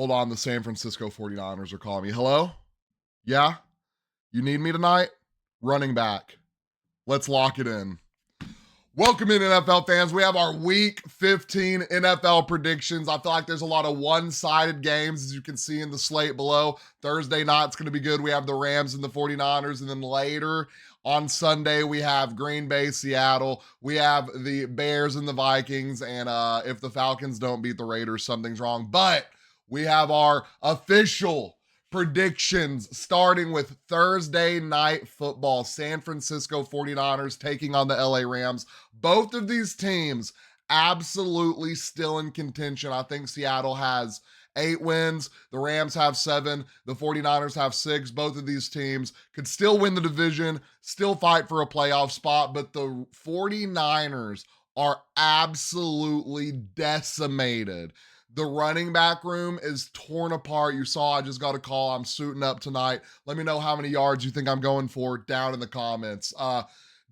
Hold on, the San Francisco 49ers are calling me. Hello? Yeah? You need me tonight? Running back. Let's lock it in. Welcome in, NFL fans. We have our Week 15 NFL predictions. I feel like there's a lot of one-sided games, as you can see in the slate below. Thursday night's going to be good. We have the Rams and the 49ers, and then later on Sunday, we have Green Bay, Seattle. We have the Bears and the Vikings, and if the Falcons don't beat the Raiders, something's wrong. But we have our official predictions starting with Thursday night football. San Francisco 49ers taking on the LA Rams. Both of these teams absolutely still in contention. I think Seattle has 8 wins. The Rams have 7. The 49ers have 6. Both of these teams could still win the division, still fight for a playoff spot, but the 49ers are absolutely decimated. The running back room is torn apart. You saw I just got a call. I'm suiting up tonight. Let me know how many yards you think I'm going for down in the comments.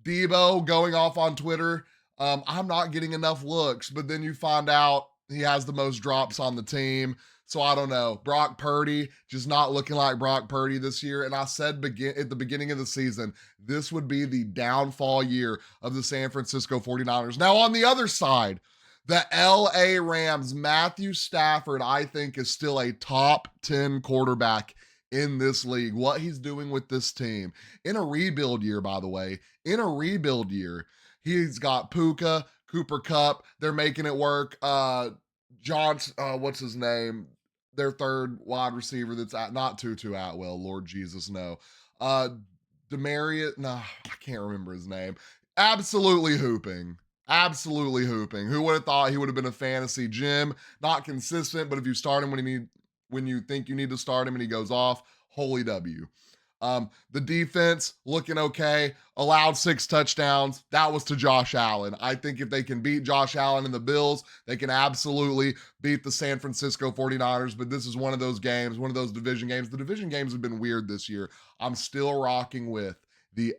Debo going off on Twitter. I'm not getting enough looks, but then you find out he has the most drops on the team. So I don't know. Brock Purdy just not looking like Brock Purdy this year. And I said at the beginning of the season, this would be the downfall year of the San Francisco 49ers. Now on the other side, the LA Rams, Matthew Stafford, I think, is still a top 10 quarterback in this league. What he's doing with this team in a rebuild year, by the way, in a rebuild year, he's got Puka, Cooper Kupp. They're making it work. What's his name? Their third wide receiver that's not Tutu Atwell. Lord Jesus, no. Demarius, no, I can't remember his name. Absolutely hooping. Absolutely hooping. Who would have thought he would have been a fantasy gem? Not consistent, but if you start him when you think you need to start him and he goes off, holy W. The defense looking okay. Allowed 6 touchdowns. That was to Josh Allen. I think if they can beat Josh Allen and the Bills, they can absolutely beat the San Francisco 49ers. But this is one of those games, one of those division games. The division games have been weird this year. I'm still rocking with the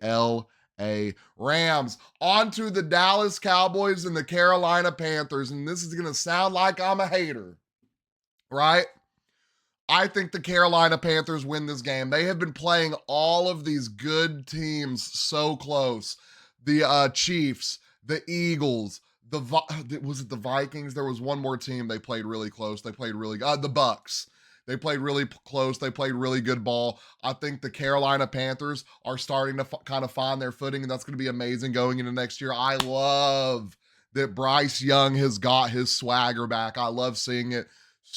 Rams. On to the Dallas Cowboys and the Carolina Panthers. And this is going to sound like I'm a hater, right? I think the Carolina Panthers win this game. They have been playing all of these good teams so close. The Chiefs, the Eagles, was it the Vikings? There was one more team they played really close. They played really good. The Bucs. They played really close. They played really good ball. I think the Carolina Panthers are starting to kind of find their footing, and that's going to be amazing going into next year. I love that Bryce Young has got his swagger back. I love seeing it.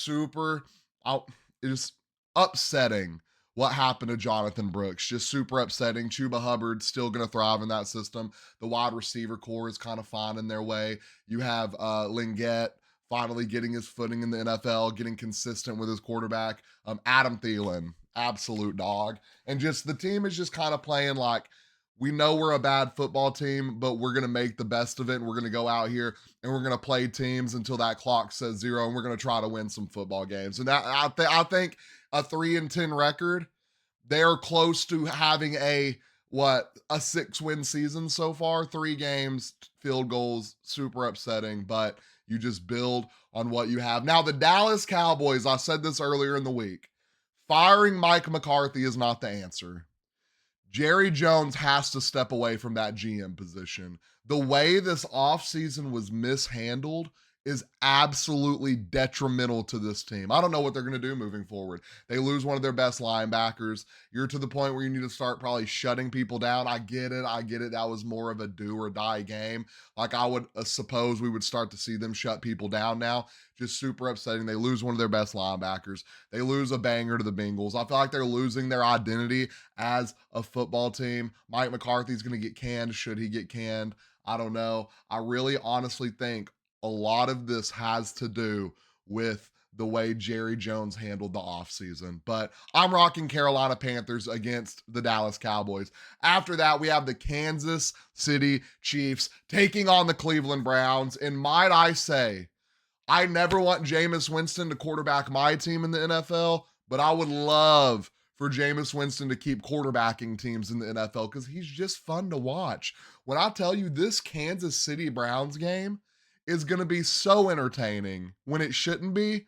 It is upsetting what happened to Jonathan Brooks. Just super upsetting. Chuba Hubbard still going to thrive in that system. The wide receiver core is kind of finding their way. You have Lingette finally getting his footing in the NFL, getting consistent with his quarterback. Adam Thielen, absolute dog. And just the team is just kind of playing like, we know we're a bad football team, but we're going to make the best of it. And we're going to go out here and we're going to play teams until that clock says 0. And we're going to try to win some football games. And that I think a 3-10 record, they're close to having a 6-win season so far. 3 games, field goals, super upsetting, but you just build on what you have. Now, the Dallas Cowboys, I said this earlier in the week, firing Mike McCarthy is not the answer. Jerry Jones has to step away from that GM position. The way this offseason was mishandled is absolutely detrimental to this team. I don't know what they're going to do moving forward. They lose one of their best linebackers. You're to the point where you need to start probably shutting people down. I get it. That was more of a do or die game. Like I would suppose we would start to see them shut people down now. Just super upsetting. They lose one of their best linebackers. They lose a banger to the Bengals. I feel like they're losing their identity as a football team. Mike McCarthy's going to get canned. Should he get canned? I don't know. I really honestly think a lot of this has to do with the way Jerry Jones handled the offseason. But I'm rocking Carolina Panthers against the Dallas Cowboys. After that, we have the Kansas City Chiefs taking on the Cleveland Browns. And might I say, I never want Jameis Winston to quarterback my team in the NFL, but I would love for Jameis Winston to keep quarterbacking teams in the NFL because he's just fun to watch. When I tell you this Kansas City Browns game is going to be so entertaining when it shouldn't be,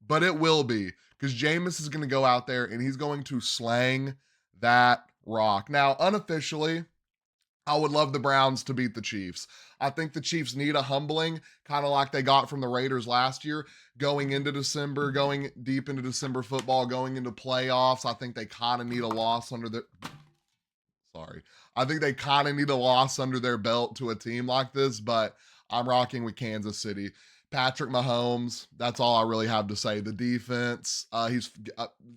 but it will be because Jameis is going to go out there and he's going to slang that rock. Now, unofficially, I would love the Browns to beat the Chiefs. I think the Chiefs need a humbling, kind of like they got from the Raiders last year, going into December, going deep into December football, going into playoffs. I think they kind of need a loss under the sorry. I think they kind of need a loss under their belt to a team like this, but I'm rocking with Kansas City. Patrick Mahomes, that's all I really have to say. The defense, he's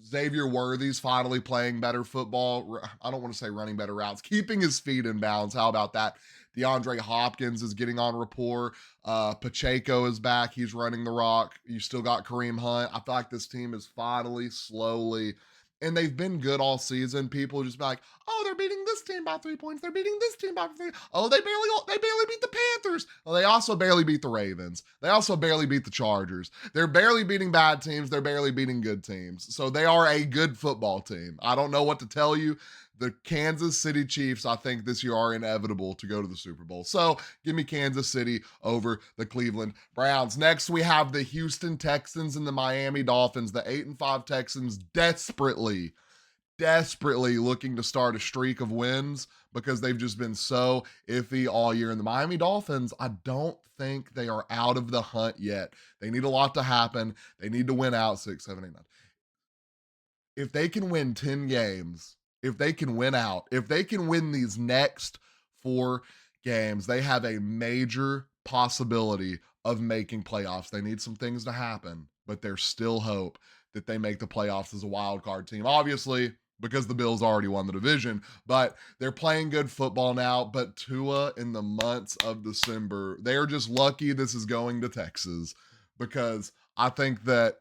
Xavier Worthy's finally playing better football. I don't want to say running better routes, keeping his feet in bounds. How about that? DeAndre Hopkins is getting on rapport. Pacheco is back. He's running the rock. You still got Kareem Hunt. I feel like this team is finally, slowly, and they've been good all season. People just be like, oh, they're beating this team by 3 points. They're beating this team by 3. Oh, they barely beat the Panthers. Well, they also barely beat the Ravens. They also barely beat the Chargers. They're barely beating bad teams. They're barely beating good teams. So they are a good football team. I don't know what to tell you. The Kansas City Chiefs, I think this year are inevitable to go to the Super Bowl. So give me Kansas City over the Cleveland Browns. Next, we have the Houston Texans and the Miami Dolphins. The 8-5 Texans desperately looking to start a streak of wins because they've just been so iffy all year. And the Miami Dolphins, I don't think they are out of the hunt yet. They need a lot to happen. They need to win out 6, 7, 8, 9. If they can win 10 games, if they can win out, if they can win these next 4 games, they have a major possibility of making playoffs. They need some things to happen, but there's still hope that they make the playoffs as a wild card team. Obviously, because the Bills already won the division, but they're playing good football now. But Tua in the months of December, they're just lucky this is going to Texas because I think that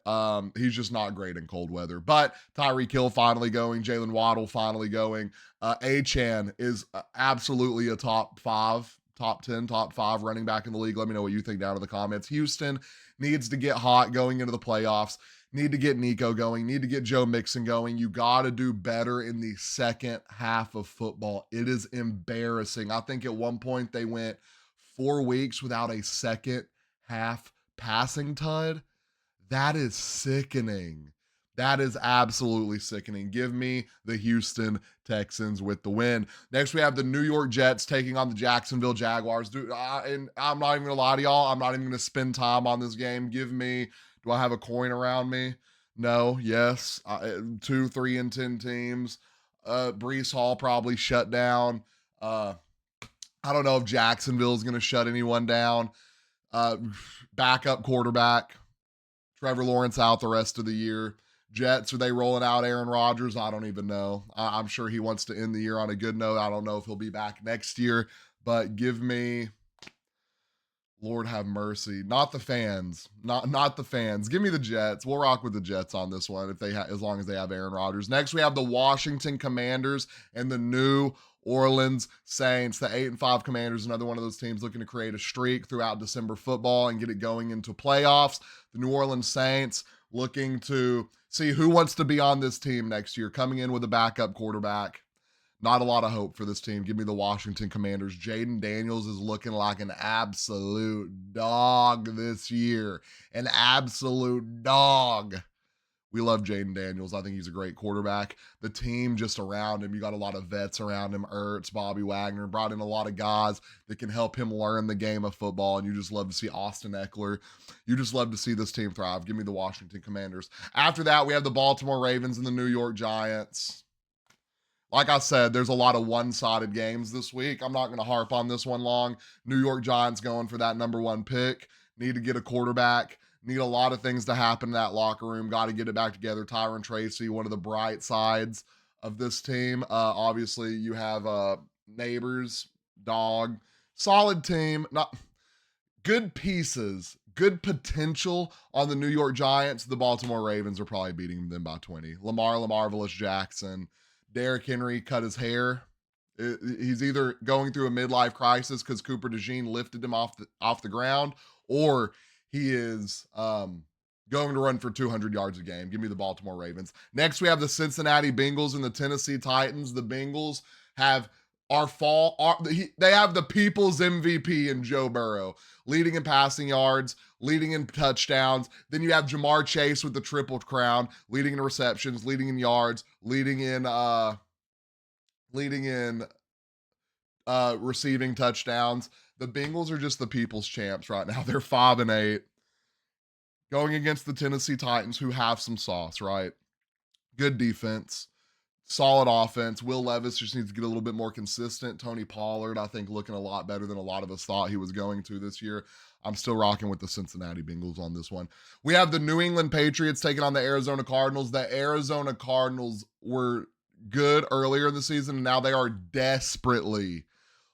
he's just not great in cold weather. But Tyreek Hill finally going, Jalen Waddle finally going. Achane is absolutely a top 5, top 10, top 5 running back in the league. Let me know what you think down in the comments. Houston needs to get hot going into the playoffs. Need to get Nico going. Need to get Joe Mixon going. You got to do better in the second half of football. It is embarrassing. I think at one point they went 4 weeks without a second half passing TUD. That is sickening. That is absolutely sickening. Give me the Houston Texans with the win. Next, we have the New York Jets taking on the Jacksonville Jaguars. Dude, and I'm not even going to lie to y'all. I'm not even going to spend time on this game. Give me, do I have a coin around me? No, yes. 2, 3, and 10 teams. Brees Hall probably shut down. I don't know if Jacksonville is going to shut anyone down. Backup quarterback. Trevor Lawrence out the rest of the year. Jets, are they rolling out Aaron Rodgers? I don't even know. I'm sure he wants to end the year on a good note. I don't know if he'll be back next year, but give me, Lord have mercy, not the fans, not the fans. Give me the Jets. We'll rock with the Jets on this one as long as they have Aaron Rodgers. Next, we have the Washington Commanders and the New Orleans Saints. The 8-5 Commanders, another one of those teams looking to create a streak throughout December football and get it going into playoffs. The New Orleans Saints looking to see who wants to be on this team next year, coming in with a backup quarterback. Not a lot of hope for this team. Give me the Washington Commanders. Jaden Daniels is looking like an absolute dog this year. An absolute dog. We love Jaden Daniels. I think he's a great quarterback. The team just around him, you got a lot of vets around him. Ertz, Bobby Wagner, brought in a lot of guys that can help him learn the game of football, and you just love to see Austin Eckler. You just love to see this team thrive. Give me the Washington Commanders. After that, we have the Baltimore Ravens and the New York Giants. Like I said, there's a lot of one-sided games this week. I'm not going to harp on this one long. New York Giants going for that number 1 pick. Need to get a quarterback. Need a lot of things to happen in that locker room. Got to get it back together. Tyron Tracy, one of the bright sides of this team. Obviously, you have Neighbors, Dog. Solid team. Not good pieces. Good potential on the New York Giants. The Baltimore Ravens are probably beating them by 20. Lamar Willis Jackson. Derrick Henry cut his hair. He's either going through a midlife crisis because Cooper DeJean lifted him off the ground, or he is going to run for 200 yards a game. Give me the Baltimore Ravens. Next, we have the Cincinnati Bengals and the Tennessee Titans. The Bengals have They have the people's MVP in Joe Burrow, leading in passing yards, leading in touchdowns. Then you have Jamar Chase with the triple crown, leading in receptions, leading in yards, leading in receiving touchdowns. The Bengals are just the people's champs right now. They're 5-8, going against the Tennessee Titans, who have some sauce, right? Good defense, solid offense. Will Levis just needs to get a little bit more consistent. Tony Pollard, I think, looking a lot better than a lot of us thought he was going to this year. I'm still rocking with the Cincinnati Bengals on this one. We have the New England Patriots taking on the Arizona Cardinals. The Arizona Cardinals were good earlier in the season, and now they are desperately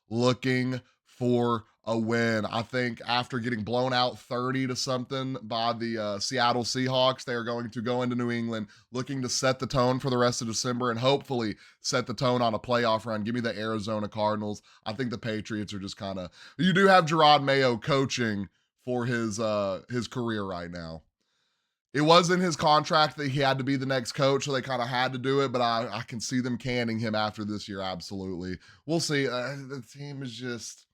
looking for a win. I think after getting blown out 30 to something by the Seattle Seahawks, they are going to go into New England looking to set the tone for the rest of December and hopefully set the tone on a playoff run. Give me the Arizona Cardinals. I think the Patriots are just kind of, you do have Gerard Mayo coaching for his career right now. It was in his contract that he had to be the next coach, so they kind of had to do it, but I can see them canning him after this year, absolutely. We'll see. The team is just,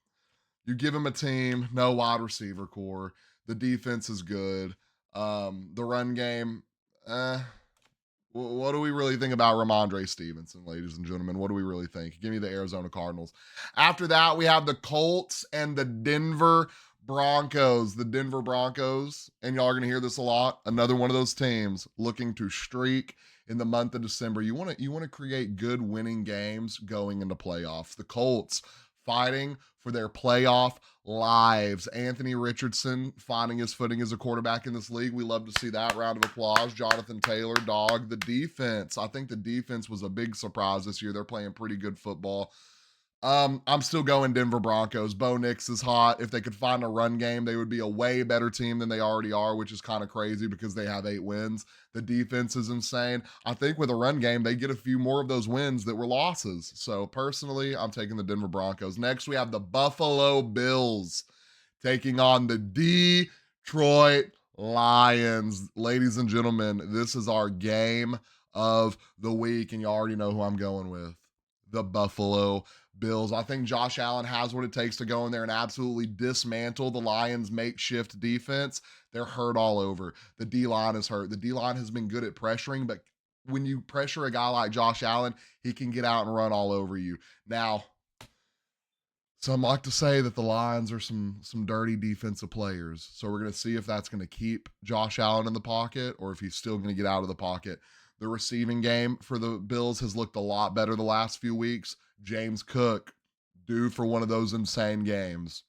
you give him a team, no wide receiver core. The defense is good. The run game, what do we really think about Ramondre Stevenson, ladies and gentlemen? What do we really think? Give me the Arizona Cardinals. After that, we have the Colts and the Denver Broncos. The Denver Broncos, and y'all are going to hear this a lot, another one of those teams looking to streak in the month of December. You want to create good winning games going into playoffs. The Colts fighting for their playoff lives. Anthony Richardson finding his footing as a quarterback in this league. We love to see that. Round of applause. Jonathan Taylor, dog. The defense. I think the defense was a big surprise this year. They're playing pretty good football. I'm still going Denver Broncos. Bo Nix is hot. If they could find a run game, they would be a way better team than they already are, which is kind of crazy because they have 8 wins. The defense is insane. I think with a run game, they get a few more of those wins that were losses. So personally, I'm taking the Denver Broncos. Next, we have the Buffalo Bills taking on the Detroit Lions. Ladies and gentlemen, this is our game of the week, and you already know who I'm going with. The Buffalo Bills. I think Josh Allen has what it takes to go in there and absolutely dismantle the Lions' makeshift defense. They're hurt all over. The D-line is hurt. The D-line has been good at pressuring, but when you pressure a guy like Josh Allen, he can get out and run all over you. Now, some like to say that the Lions are some dirty defensive players. So we're going to see if that's going to keep Josh Allen in the pocket or if he's still going to get out of the pocket. The receiving game for the Bills has looked a lot better the last few weeks. James Cook, due for one of those insane games.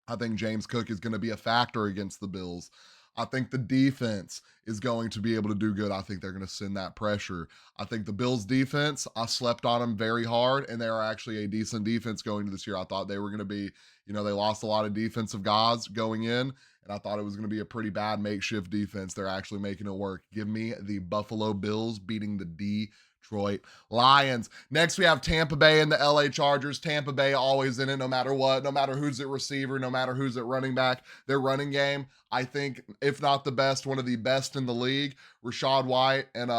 I think James Cook is going to be a factor against the Bills. I think the defense is going to be able to do good. I think they're going to send that pressure. I think the Bills defense, I slept on them very hard, and they are actually a decent defense going to this year. I thought they were going to be, they lost a lot of defensive guys going in, and I thought it was going to be a pretty bad makeshift defense. They're actually making it work. Give me the Buffalo Bills beating the Detroit Lions. Next, we have Tampa Bay and the LA Chargers. Tampa Bay always in it no matter what, no matter who's at receiver, no matter who's at running back. Their running game, I think, if not the best, one of the best in the league. Rachaad White and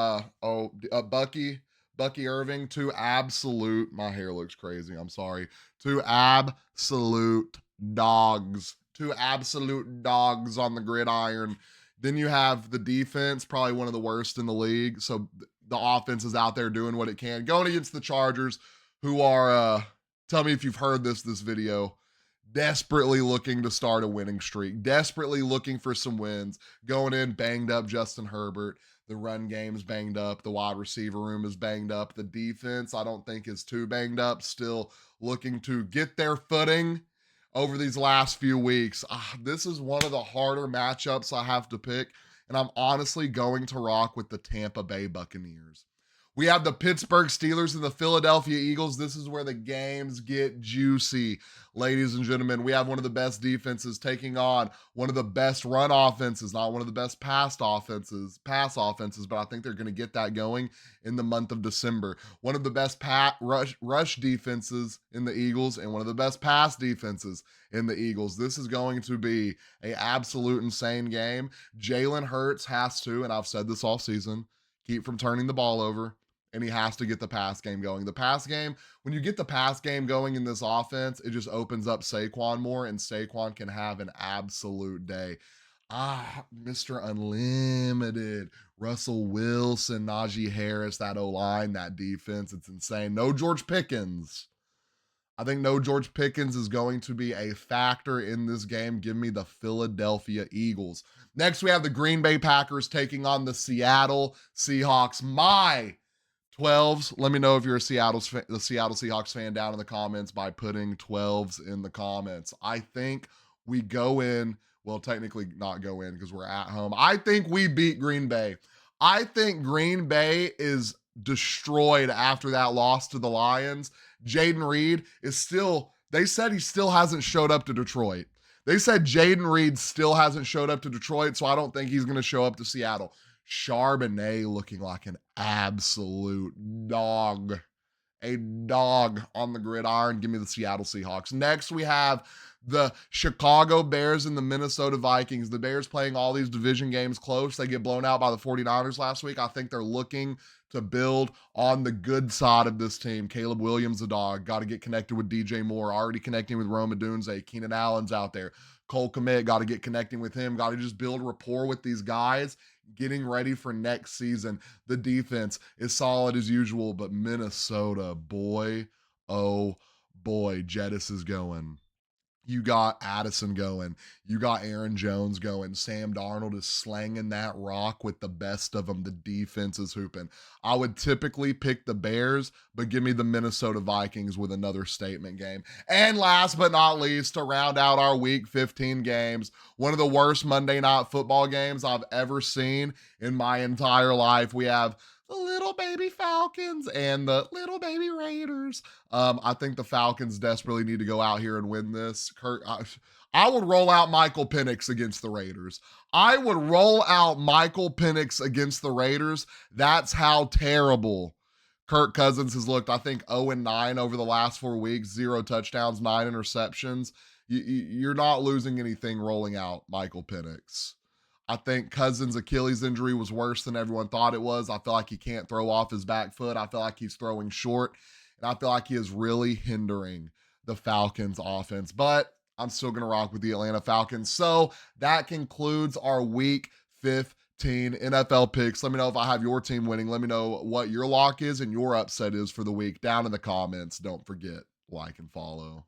Bucky Irving, two absolute, my hair looks crazy, I'm sorry, two absolute dogs. Two absolute dogs on the gridiron. Then you have the defense, probably one of the worst in the league. So the offense is out there doing what it can. Going against the Chargers, who are, tell me if you've heard this video, desperately looking to start a winning streak, desperately looking for some wins, going in banged up Justin Herbert. The run game's banged up. The wide receiver room is banged up. The defense, I don't think, is too banged up. Still looking to get their footing over these last few weeks. This is one of the harder matchups I have to pick, and I'm honestly going to rock with the Tampa Bay Buccaneers. We have the Pittsburgh Steelers and the Philadelphia Eagles. This is where the games get juicy, ladies and gentlemen. We have one of the best defenses taking on one of the best run offenses, not one of the best pass offenses, but I think they're going to get that going in the month of December. One of the best rush defenses in the Eagles and one of the best pass defenses in the Eagles. This is going to be an absolute insane game. Jalen Hurts has to, and I've said this all season, keep from turning the ball over. and he has to get the pass game going. The pass game, when you get the pass game going in this offense, it just opens up Saquon more, and Saquon can have an absolute day. Mr. Unlimited, Russell Wilson, Najee Harris, that O-line, that defense, it's insane. No George Pickens. I think no George Pickens is going to be a factor in this game. Give me the Philadelphia Eagles. Next, we have the Green Bay Packers taking on the Seattle Seahawks. My 12s. Let me know if you're the Seattle Seahawks fan down in the comments by putting 12s in the comments. I think we go in, well, technically not go in because we're at home. I think we beat Green Bay. I think Green Bay is destroyed after that loss to the Lions. Jaden Reed is still, they said he still hasn't showed up to Detroit. They said Jaden Reed still hasn't showed up to Detroit, so I don't think he's going to show up to Seattle. Charbonnet looking like an absolute dog. A dog on the gridiron. Give me the Seattle Seahawks. Next, we have the Chicago Bears and the Minnesota Vikings. The Bears playing all these division games close. They get blown out by the 49ers last week. I think they're looking to build on the good side of this team. Caleb Williams, the dog. Got to get connected with DJ Moore. Already connecting with Rome Odunze. Keenan Allen's out there. Cole Kmet, got to get connecting with him. Got to just build rapport with these guys. Getting ready for next season. The defense is solid as usual, but Minnesota, boy, oh boy, Jettis is going. You got Addison going. You got Aaron Jones going. Sam Darnold is slanging that rock with the best of them. The defense is hooping. I would typically pick the Bears, but give me the Minnesota Vikings with another statement game. And last but not least, to round out our Week 15 games, one of the worst Monday Night Football games I've ever seen in my entire life. We have the little baby Falcons and the little baby Raiders. I think the Falcons desperately need to go out here and win this. I would roll out Michael Penix against the Raiders. I would roll out Michael Penix against the Raiders. That's how terrible Kirk Cousins has looked. I think 0-9 over the last 4 weeks, 0 touchdowns, 9 interceptions. You're not losing anything rolling out Michael Penix. I think Cousins' Achilles injury was worse than everyone thought it was. I feel like he can't throw off his back foot. I feel like he's throwing short, and I feel like he is really hindering the Falcons' offense. But I'm still going to rock with the Atlanta Falcons. So that concludes our Week 15 NFL picks. Let me know if I have your team winning. Let me know what your lock is and your upset is for the week down in the comments. Don't forget, like and follow.